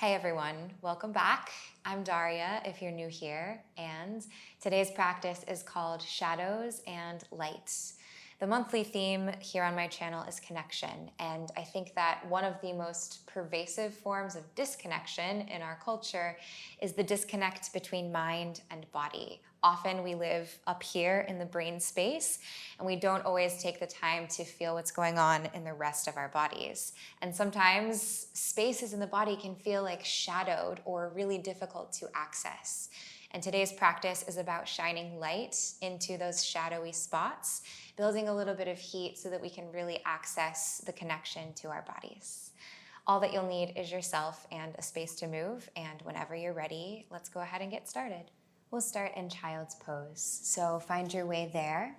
Hey everyone, welcome back. I'm Daria if you're new here, and today's practice is called Shadows and Light. The monthly theme here on my channel is connection, and I think that one of the most pervasive forms of disconnection in our culture is the disconnect between mind and body. Often we live up here in the brain space, and we don't always take the time to feel what's going on in the rest of our bodies. And sometimes spaces in the body can feel like shadowed or really difficult to access. And today's practice is about shining light into those shadowy spots, building a little bit of heat so that we can really access the connection to our bodies. All that you'll need is yourself and a space to move, and whenever you're ready, let's go ahead and get started. We'll start in child's pose. So find your way there.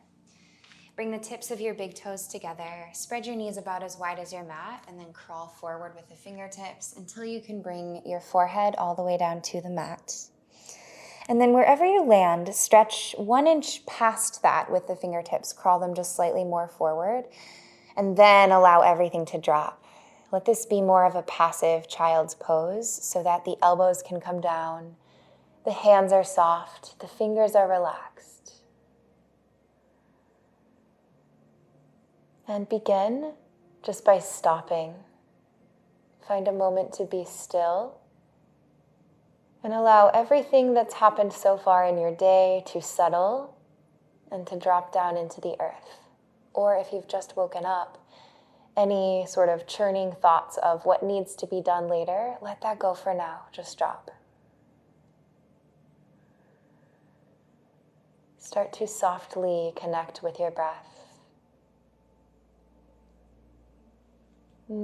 Bring the tips of your big toes together. Spread your knees about as wide as your mat, and then crawl forward with the fingertips until you can bring your forehead all the way down to the mat. And then wherever you land, stretch 1 inch past that with the fingertips. Crawl them just slightly more forward, and then allow everything to drop. Let this be more of a passive child's pose so that the elbows can come down, the hands are soft, the fingers are relaxed. And begin just by stopping. Find a moment to be still and allow everything that's happened so far in your day to settle and to drop down into the earth. Or if you've just woken up, any sort of churning thoughts of what needs to be done later, let that go for now. Just drop. Start to softly connect with your breath.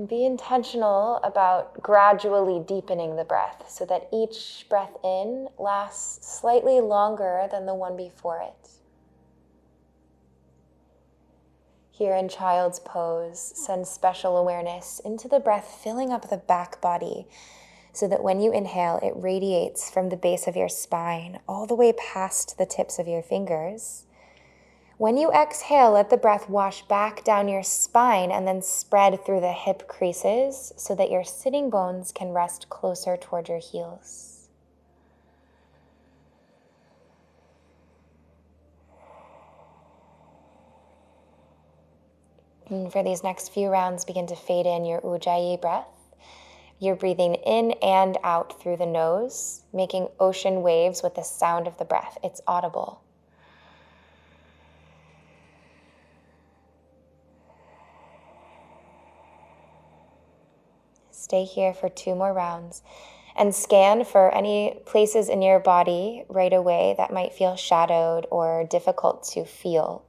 Be intentional about gradually deepening the breath so that each breath in lasts slightly longer than the one before it. Here in child's pose, send special awareness into the breath, filling up the back body so that when you inhale, it radiates from the base of your spine all the way past the tips of your fingers. When you exhale, let the breath wash back down your spine and then spread through the hip creases so that your sitting bones can rest closer toward your heels. And for these next few rounds, begin to fade in your Ujjayi breath. You're breathing in and out through the nose, making ocean waves with the sound of the breath. It's audible. Stay here for 2 more rounds and scan for any places in your body right away that might feel shadowed or difficult to feel.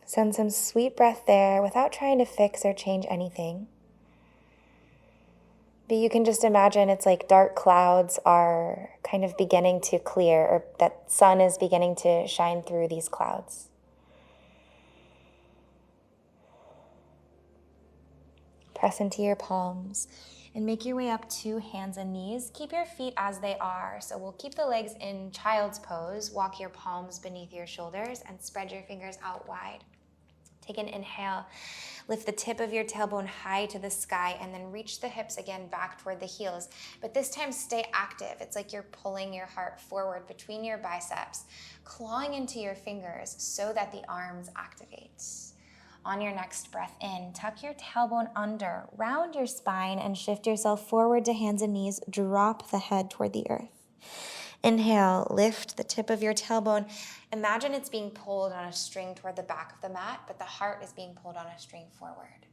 Send some sweet breath there without trying to fix or change anything. But you can just imagine it's like dark clouds are kind of beginning to clear, or that sun is beginning to shine through these clouds. Press into your palms and make your way up to hands and knees. Keep your feet as they are. So we'll keep the legs in child's pose. Walk your palms beneath your shoulders and spread your fingers out wide. Take an inhale. Lift the tip of your tailbone high to the sky and then reach the hips again back toward the heels. But this time stay active. It's like you're pulling your heart forward between your biceps, clawing into your fingers so that the arms activate. On your next breath in, tuck your tailbone under, round your spine, and shift yourself forward to hands and knees. Drop the head toward the earth. Inhale, lift the tip of your tailbone. Imagine it's being pulled on a string toward the back of the mat, but the heart is being pulled on a string forward.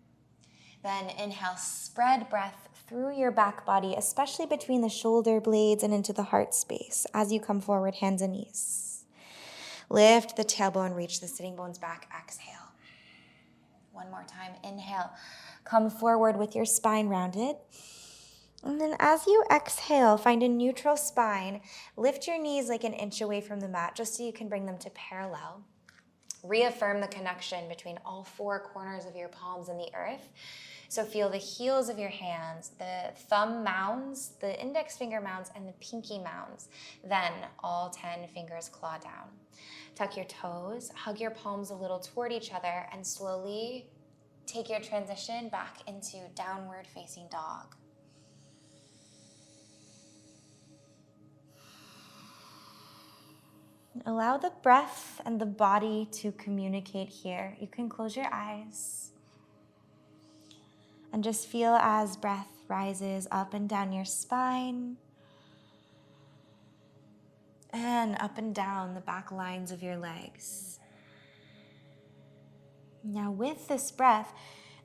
Then inhale, spread breath through your back body, especially between the shoulder blades and into the heart space as you come forward, hands and knees. Lift the tailbone, reach the sitting bones back, exhale. One more time, inhale, come forward with your spine rounded. And then as you exhale, find a neutral spine. Lift your knees like an inch away from the mat just so you can bring them to parallel. Reaffirm the connection between all 4 corners of your palms and the earth. So feel the heels of your hands, the thumb mounds, the index finger mounds, and the pinky mounds. Then all 10 fingers claw down. Tuck your toes, hug your palms a little toward each other, and slowly Take your transition back into downward facing dog. Allow the breath and the body to communicate here. You can close your eyes and just feel as breath rises up and down your spine and up and down the back lines of your legs. Now with this breath,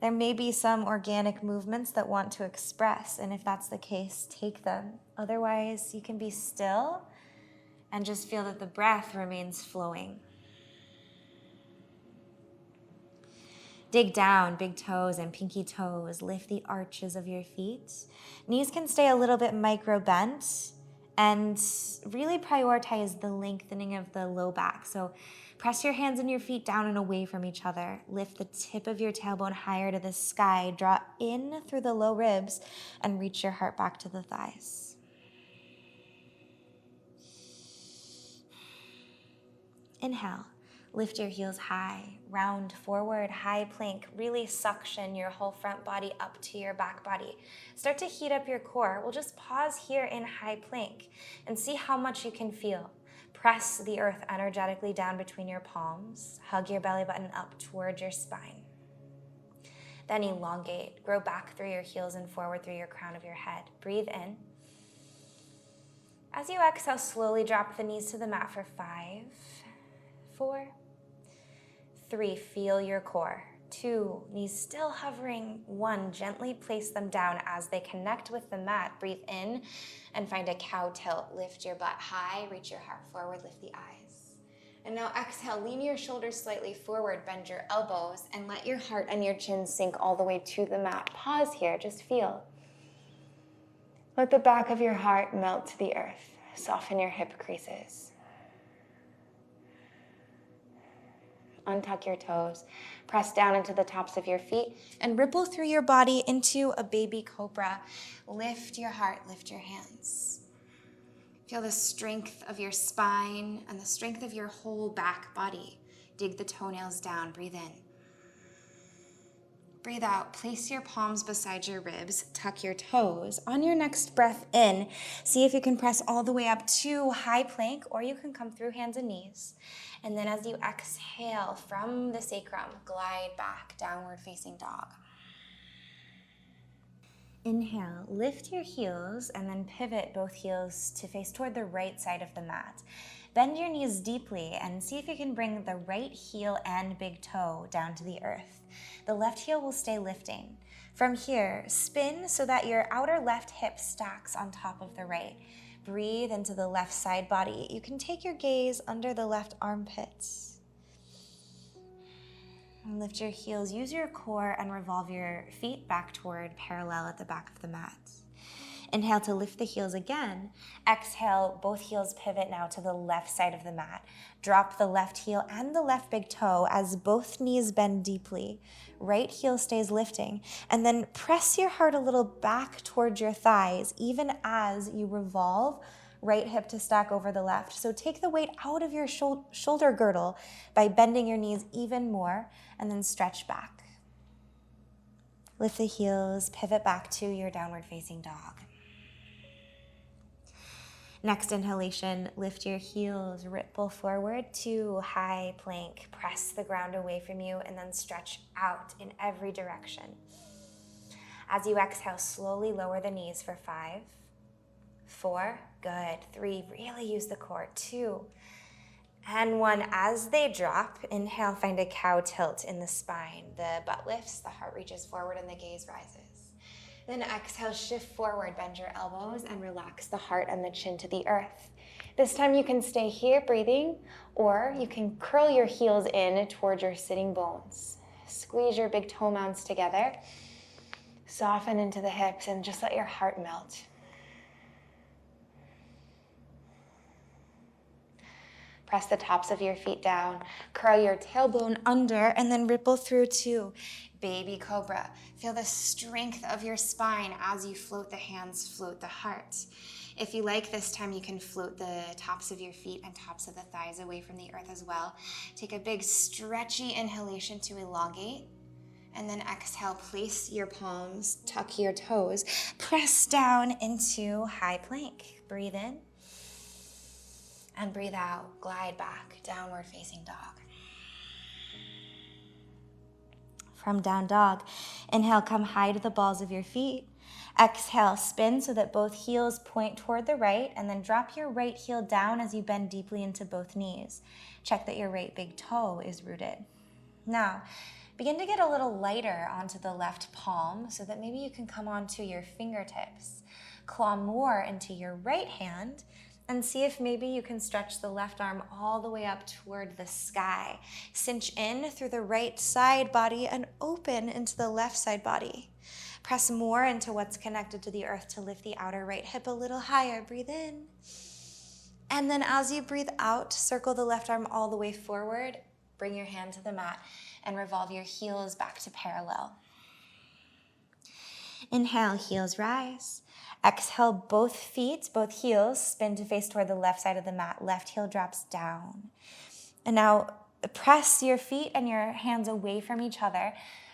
there may be some organic movements that want to express, and if that's the case, take them. Otherwise, you can be still and just feel that the breath remains flowing. Dig down, big toes and pinky toes. Lift the arches of your feet. Knees can stay a little bit micro bent, and really prioritize the lengthening of the low back. So press your hands and your feet down and away from each other. Lift the tip of your tailbone higher to the sky. Draw in through the low ribs and reach your heart back to the thighs. Inhale, lift your heels high, round forward, high plank. Really suction your whole front body up to your back body. Start to heat up your core. We'll just pause here in high plank and see how much you can feel. Press the earth energetically down between your palms. Hug your belly button up towards your spine. Then elongate, grow back through your heels and forward through your crown of your head. Breathe in. As you exhale, slowly drop the knees to the mat for 5, 4, 3, feel your core. 2, knees still hovering. 1, gently place them down as they connect with the mat. Breathe in and find a cow tilt. Lift your butt high, reach your heart forward, lift the eyes. And now exhale, lean your shoulders slightly forward, bend your elbows, and let your heart and your chin sink all the way to the mat. Pause here, just feel. Let the back of your heart melt to the earth. Soften your hip creases. Untuck your toes, press down into the tops of your feet, and ripple through your body into a baby cobra. Lift your heart, lift your hands. Feel the strength of your spine and the strength of your whole back body. Dig the toenails down, breathe in. Breathe out, place your palms beside your ribs, tuck your toes. On your next breath in, see if you can press all the way up to high plank, or you can come through hands and knees. And then as you exhale from the sacrum, glide back, downward facing dog. Inhale, lift your heels and then pivot both heels to face toward the right side of the mat. Bend your knees deeply and see if you can bring the right heel and big toe down to the earth. The left heel will stay lifting. From here, spin so that your outer left hip stacks on top of the right. Breathe into the left side body. You can take your gaze under the left armpits. And lift your heels, use your core, and revolve your feet back toward parallel at the back of the mat. Inhale to lift the heels again. Exhale, both heels pivot now to the left side of the mat. Drop the left heel and the left big toe as both knees bend deeply. Right heel stays lifting. And then press your heart a little back towards your thighs, even as you revolve right hip to stack over the left. So take the weight out of your shoulder girdle by bending your knees even more, and then stretch back. Lift the heels, pivot back to your downward facing dog. Next inhalation, lift your heels, ripple forward to high plank. Press the ground away from you and then stretch out in every direction. As you exhale, slowly lower the knees for 5, 4, good. 3, really use the core. 2, and 1. As they drop, inhale, find a cow tilt in the spine. The butt lifts, the heart reaches forward, and the gaze rises. Then exhale, shift forward, bend your elbows, and relax the heart and the chin to the earth. This time you can stay here breathing, or you can curl your heels in toward your sitting bones. Squeeze your big toe mounds together. Soften into the hips and just let your heart melt. Press the tops of your feet down, curl your tailbone under, and then ripple through to baby cobra. Feel the strength of your spine as you float the hands, float the heart. If you like, this time you can float the tops of your feet and tops of the thighs away from the earth as well. Take a big stretchy inhalation to elongate, And then exhale, place your palms, tuck your toes, press down into high plank. Breathe in and breathe out. Glide back, downward facing dog. From down dog, inhale, come high to the balls of your feet. Exhale, spin so that both heels point toward the right, and then drop your right heel down as you bend deeply into both knees. Check that your right big toe is rooted. Now, begin to get a little lighter onto the left palm so that maybe you can come onto your fingertips. Claw more into your right hand and see if maybe you can stretch the left arm all the way up toward the sky. Cinch in through the right side body and open into the left side body. Press more into what's connected to the earth to lift the outer right hip a little higher. Breathe in. And then as you breathe out, circle the left arm all the way forward. Bring your hand to the mat and revolve your heels back to parallel. Inhale, heels rise. Exhale, both feet, both heels spin to face toward the left side of the mat. Left heel drops down. And now press your feet and your hands away from each other.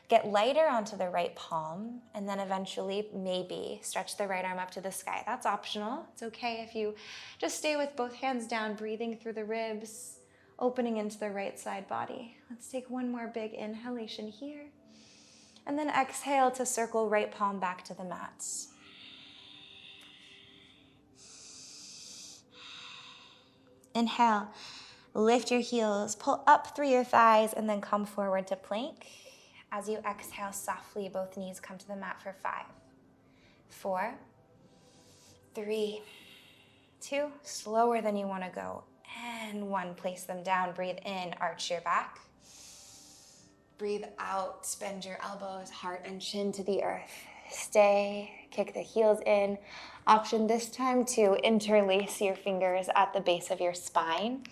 Get lighter onto the right palm, and then eventually, maybe, stretch the right arm up to the sky. That's optional. It's okay if you just stay with both hands down, breathing through the ribs, opening into the right side body. Let's take one more big inhalation here. And then exhale to circle right palm back to the mat. Inhale, lift your heels, pull up through your thighs, and then come forward to plank. As you exhale softly, both knees come to the mat for 5, 4, 3, 2, slower than you want to go, and 1. Place them down, breathe in, arch your back. Breathe out, bend your elbows, heart and chin to the earth. Stay, kick the heels in. Option this time to interlace your fingers at the base of your spine.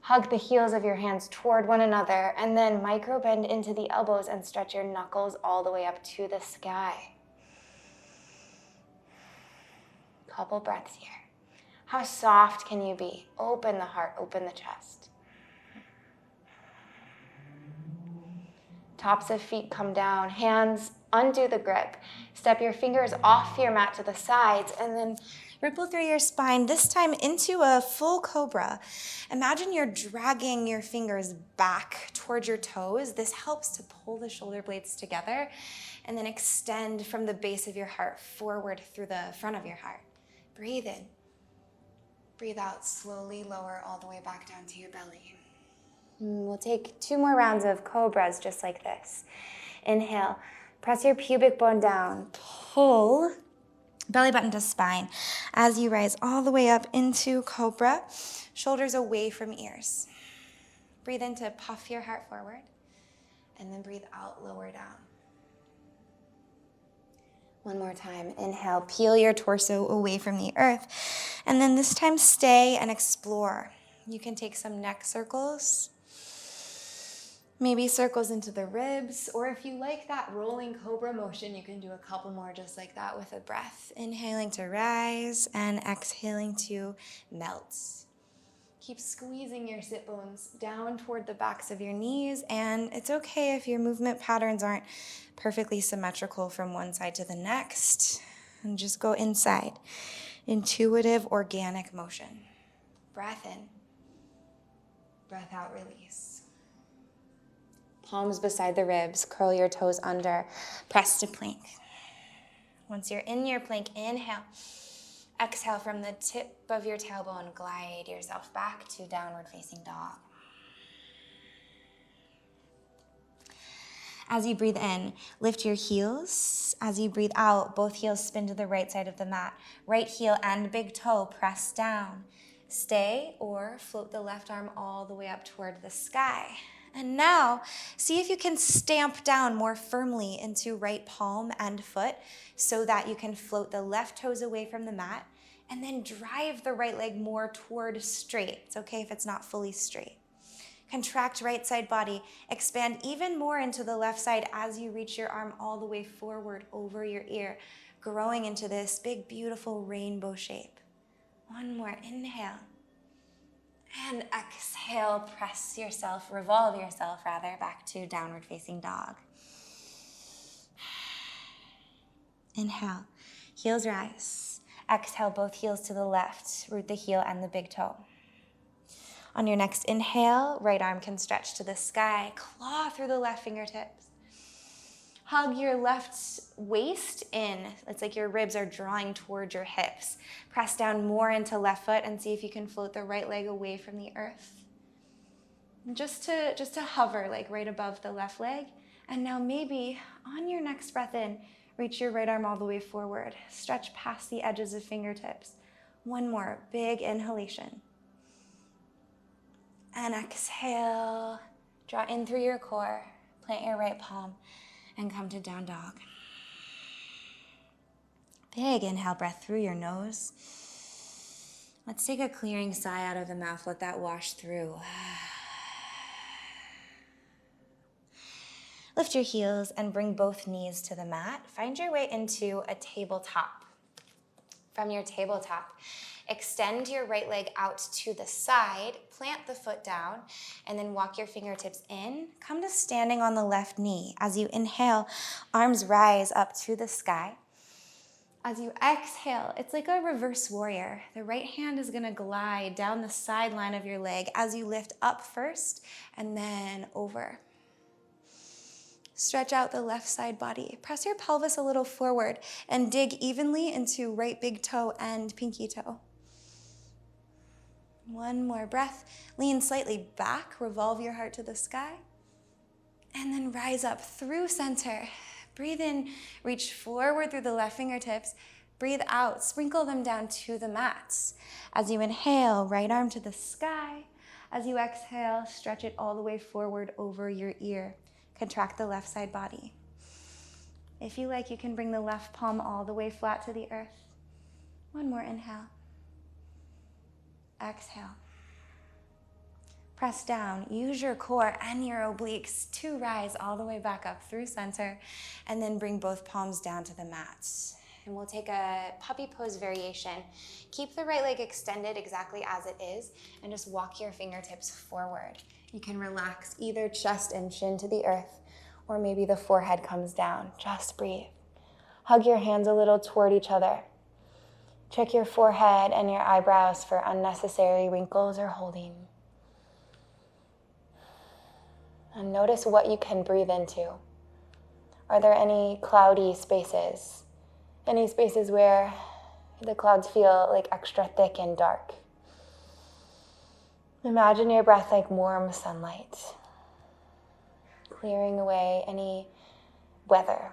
Hug the heels of your hands toward one another, and then micro bend into the elbows and stretch your knuckles all the way up to the sky. Couple breaths here. How soft can you be? Open the heart, open the chest. Tops of feet come down, hands undo the grip. Step your fingers off your mat to the sides and then ripple through your spine, this time into a full cobra. Imagine you're dragging your fingers back towards your toes. This helps to pull the shoulder blades together and then extend from the base of your heart forward through the front of your heart. Breathe in. Breathe out, slowly lower all the way back down to your belly. We'll take 2 more rounds of cobras just like this. Inhale, press your pubic bone down, pull belly button to spine. As you rise all the way up into cobra, shoulders away from ears. Breathe in to puff your heart forward, and then breathe out, lower down. One more time. Inhale, peel your torso away from the earth, and then this time stay and explore. You can take some neck circles, maybe circles into the ribs, or if you like that rolling cobra motion, you can do a couple more just like that with a breath. Inhaling to rise and exhaling to melt. Keep squeezing your sit bones down toward the backs of your knees, and it's okay if your movement patterns aren't perfectly symmetrical from one side to the next. And just go inside. Intuitive, organic motion. Breath in. Breath out, release. Palms beside the ribs, curl your toes under, press to plank. Once you're in your plank, inhale. Exhale from the tip of your tailbone, glide yourself back to downward facing dog. As you breathe in, lift your heels. As you breathe out, both heels spin to the right side of the mat. Right heel and big toe press down. Stay or float the left arm all the way up toward the sky. And now, see if you can stamp down more firmly into right palm and foot so that you can float the left toes away from the mat and then drive the right leg more toward straight. It's okay if it's not fully straight. Contract right side body. Expand even more into the left side as you reach your arm all the way forward over your ear, growing into this big, beautiful rainbow shape. One more, inhale. And exhale, revolve yourself back to downward facing dog. Inhale, heels rise. Exhale, both heels to the left. Root the heel and the big toe. On your next inhale, right arm can stretch to the sky. Claw through the left fingertips. Hug your left waist in. It's like your ribs are drawing towards your hips. Press down more into left foot and see if you can float the right leg away from the earth. Just to hover like right above the left leg. And now maybe on your next breath in, reach your right arm all the way forward. Stretch past the edges of fingertips. One more big inhalation. And exhale. Draw in through your core. Plant your right palm and come to down dog. Big inhale breath through your nose. Let's take a clearing sigh out of the mouth. Let that wash through. Lift your heels and bring both knees to the mat. Find your way into a tabletop. From your tabletop, extend your right leg out to the side, plant the foot down, and then walk your fingertips in. Come to standing on the left knee. As you inhale, arms rise up to the sky. As you exhale, it's like a reverse warrior. The right hand is gonna glide down the sideline of your leg as you lift up first and then over. Stretch out the left side body. Press your pelvis a little forward and dig evenly into right big toe and pinky toe. One more breath. Lean slightly back, revolve your heart to the sky, and then rise up through center. Breathe in, reach forward through the left fingertips. Breathe out, sprinkle them down to the mats. As you inhale, right arm to the sky. As you exhale, stretch it all the way forward over your ear. Contract the left side body. If you like, you can bring the left palm all the way flat to the earth. One more inhale. Exhale. Press down. Use your core and your obliques to rise all the way back up through center, and then bring both palms down to the mat. And we'll take a puppy pose variation. Keep the right leg extended exactly as it is, and just walk your fingertips forward. You can relax either chest and chin to the earth, or maybe the forehead comes down. Just breathe. Hug your hands a little toward each other. Check your forehead and your eyebrows for unnecessary wrinkles or holding. And notice what you can breathe into. Are there any cloudy spaces? Any spaces where the clouds feel like extra thick and dark? Imagine your breath like warm sunlight, clearing away any weather.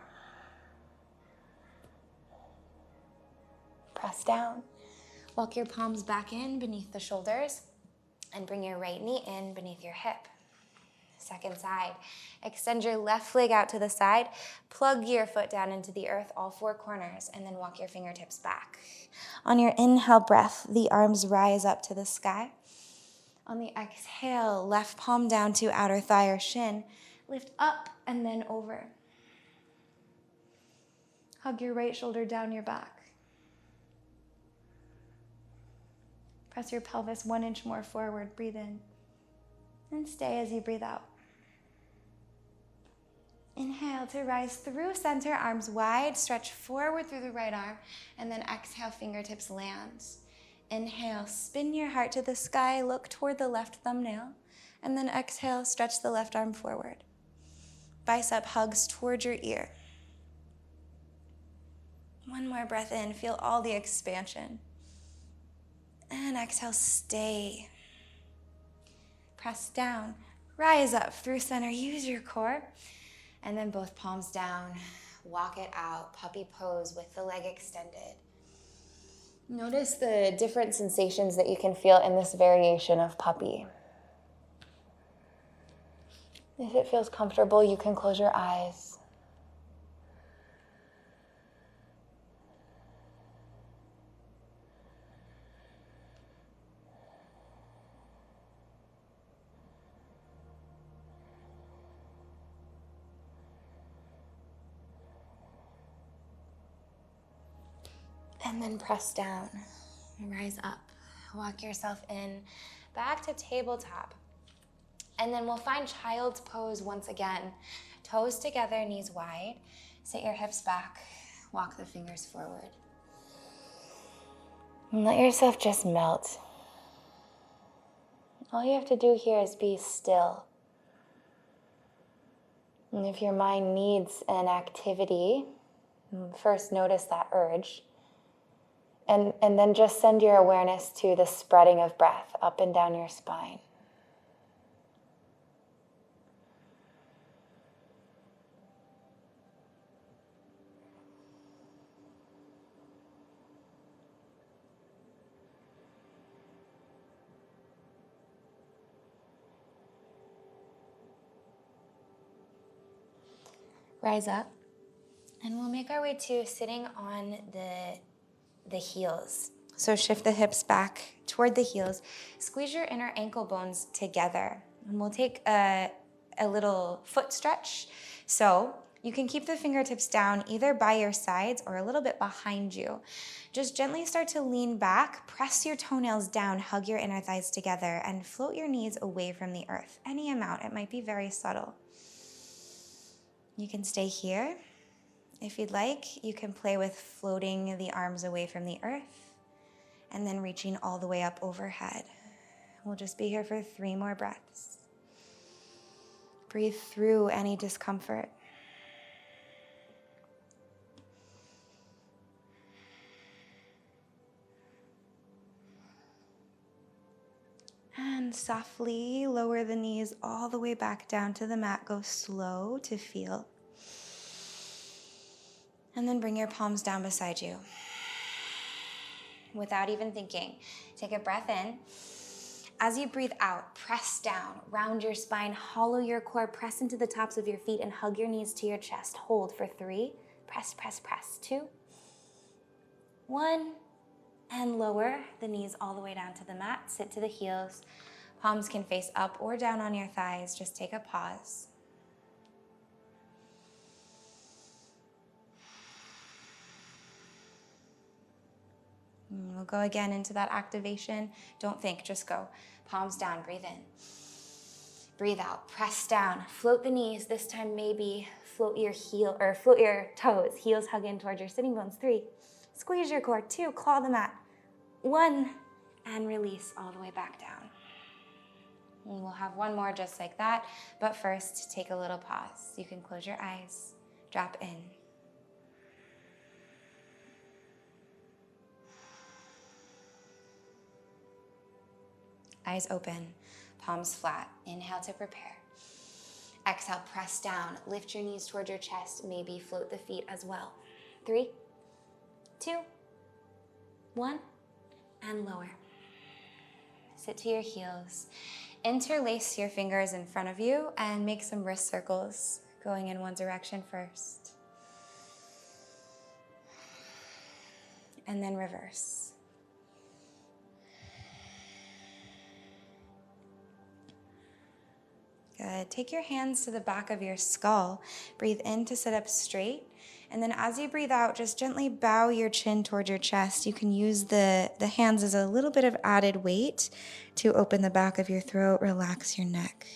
Press down. Walk your palms back in beneath the shoulders and bring your right knee in beneath your hip. Second side. Extend your left leg out to the side. Plug your foot down into the earth, all four corners, and then walk your fingertips back. On your inhale breath, the arms rise up to the sky. On the exhale, left palm down to outer thigh or shin. Lift up and then over. Hug your right shoulder down your back. Press your pelvis 1 inch more forward. Breathe in. And stay as you breathe out. Inhale to rise through center, arms wide, stretch forward through the right arm, and then exhale, fingertips land. Inhale, spin your heart to the sky, look toward the left thumbnail, and then exhale, stretch the left arm forward. Bicep hugs toward your ear. One more breath in, feel all the expansion. And exhale, stay. Press down, rise up through center, use your core. And then both palms down, walk it out, puppy pose with the leg extended. Notice the different sensations that you can feel in this variation of puppy. If it feels comfortable, you can close your eyes. And then press down, rise up, walk yourself in, back to tabletop. And then we'll find child's pose once again. Toes together, knees wide. Sit your hips back. Walk the fingers forward. And let yourself just melt. All you have to do here is be still. And if your mind needs an activity, first notice that urge. And then just send your awareness to the spreading of breath up and down your spine. Rise up, and we'll make our way to sitting on the heels. So shift the hips back toward the heels. Squeeze your inner ankle bones together. And we'll take a little foot stretch. So you can keep the fingertips down either by your sides or a little bit behind you. Just gently start to lean back, press your toenails down, hug your inner thighs together, and float your knees away from the earth. Any amount, it might be very subtle. You can stay here. If you'd like, you can play with floating the arms away from the earth and then reaching all the way up overhead. We'll just be here for 3 more breaths. Breathe through any discomfort. And softly lower the knees all the way back down to the mat. Go slow to feel. And then bring your palms down beside you. Without even thinking, take a breath in. As you breathe out, press down, round your spine, hollow your core, press into the tops of your feet and hug your knees to your chest. Hold for 3. Press, press, press. 2, 1. And lower the knees all the way down to the mat. Sit to the heels. Palms can face up or down on your thighs. Just take a pause. And we'll go again into that activation. Don't think, just go. Palms down, breathe in. Breathe out, press down, float the knees. This time maybe float your toes. Heels hug in towards your sitting bones. 3, squeeze your core. 2, claw the mat. 1, and release all the way back down. And we'll have 1 more just like that, but first take a little pause. You can close your eyes, drop in. Eyes open, palms flat. Inhale to prepare. Exhale, press down, lift your knees towards your chest, maybe float the feet as well. 3, 2, 1. And lower. Sit to your heels. Interlace your fingers in front of you and make some wrist circles, going in one direction first. And then reverse. Good. Take your hands to the back of your skull. Breathe in to sit up straight. And then as you breathe out, just gently bow your chin towards your chest. You can use the hands as a little bit of added weight to open the back of your throat, relax your neck.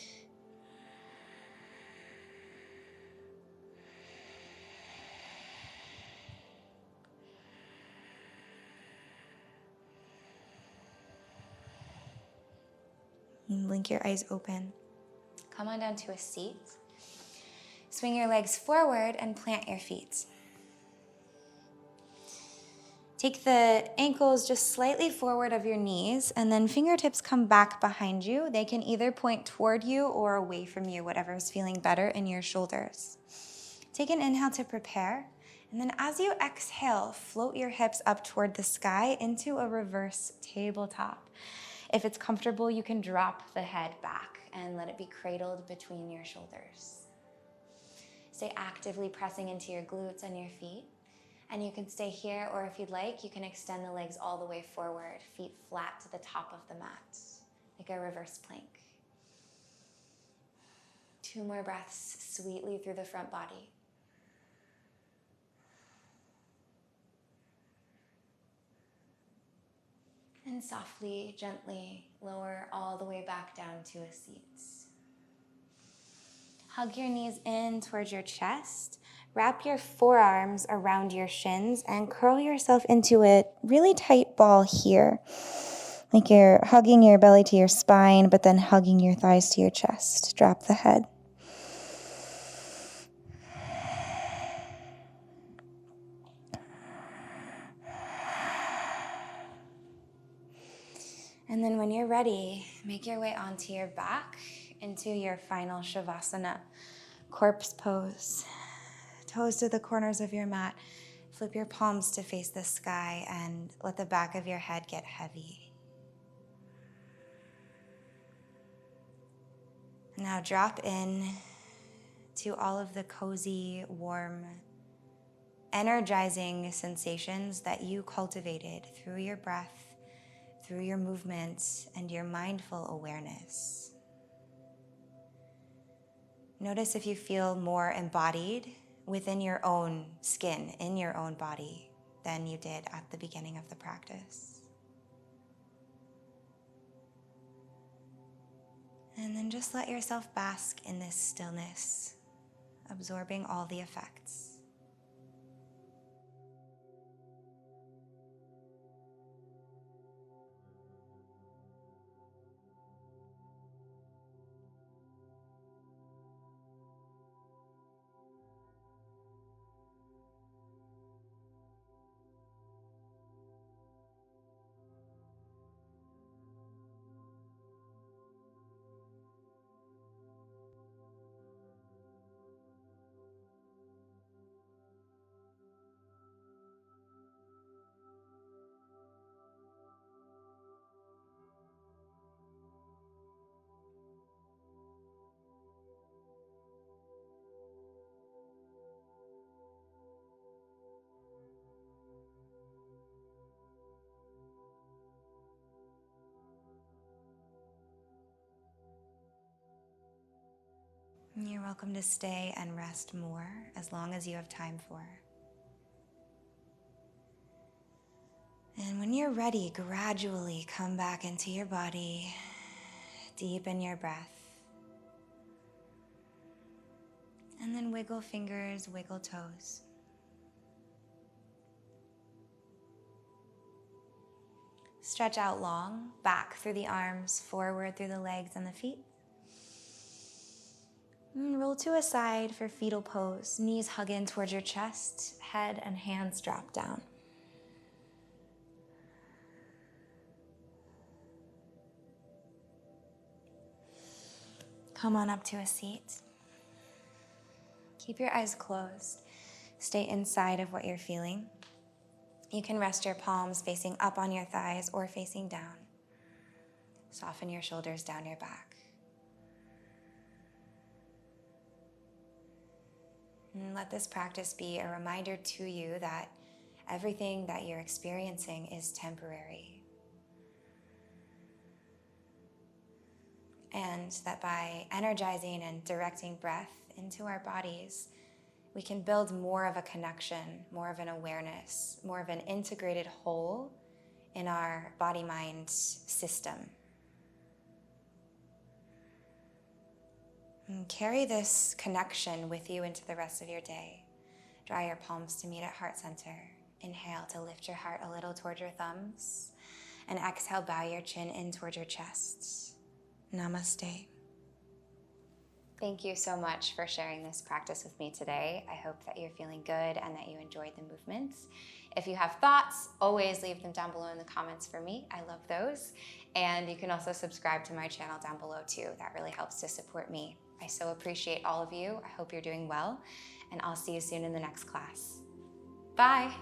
And blink your eyes open. Come on down to a seat. Swing your legs forward and plant your feet. Take the ankles just slightly forward of your knees, and then fingertips come back behind you. They can either point toward you or away from you, whatever is feeling better in your shoulders. Take an inhale to prepare, and then as you exhale, float your hips up toward the sky into a reverse tabletop. If it's comfortable, you can drop the head back and let it be cradled between your shoulders. Stay actively pressing into your glutes and your feet. And you can stay here, or if you'd like, you can extend the legs all the way forward, feet flat to the top of the mat, like a reverse plank. 2 more breaths sweetly through the front body. And softly, gently lower all the way back down to a seat. Hug your knees in towards your chest. Wrap your forearms around your shins and curl yourself into a really tight ball here. Like you're hugging your belly to your spine, but then hugging your thighs to your chest. Drop the head. And then when you're ready, make your way onto your back into your final Shavasana, corpse pose. Toes to the corners of your mat. Flip your palms to face the sky and let the back of your head get heavy. Now drop in to all of the cozy, warm, energizing sensations that you cultivated through your breath, through your movement, and your mindful awareness. Notice if you feel more embodied within your own skin, in your own body, than you did at the beginning of the practice. And then just let yourself bask in this stillness, absorbing all the effects. You're welcome to stay and rest more as long as you have time for. And when you're ready, gradually come back into your body, deepen your breath, and then wiggle fingers, wiggle toes. Stretch out long, back through the arms, forward through the legs and the feet. And roll to a side for fetal pose. Knees hug in towards your chest, head and hands drop down. Come on up to a seat. Keep your eyes closed. Stay inside of what you're feeling. You can rest your palms facing up on your thighs or facing down. Soften your shoulders down your back. And let this practice be a reminder to you that everything that you're experiencing is temporary. And that by energizing and directing breath into our bodies, we can build more of a connection, more of an awareness, more of an integrated whole in our body-mind system. And carry this connection with you into the rest of your day. Draw your palms to meet at heart center. Inhale to lift your heart a little toward your thumbs. And exhale, bow your chin in toward your chest. Namaste. Thank you so much for sharing this practice with me today. I hope that you're feeling good and that you enjoyed the movements. If you have thoughts, always leave them down below in the comments for me. I love those. And you can also subscribe to my channel down below too. That really helps to support me. I so appreciate all of you. I hope you're doing well, and I'll see you soon in the next class. Bye.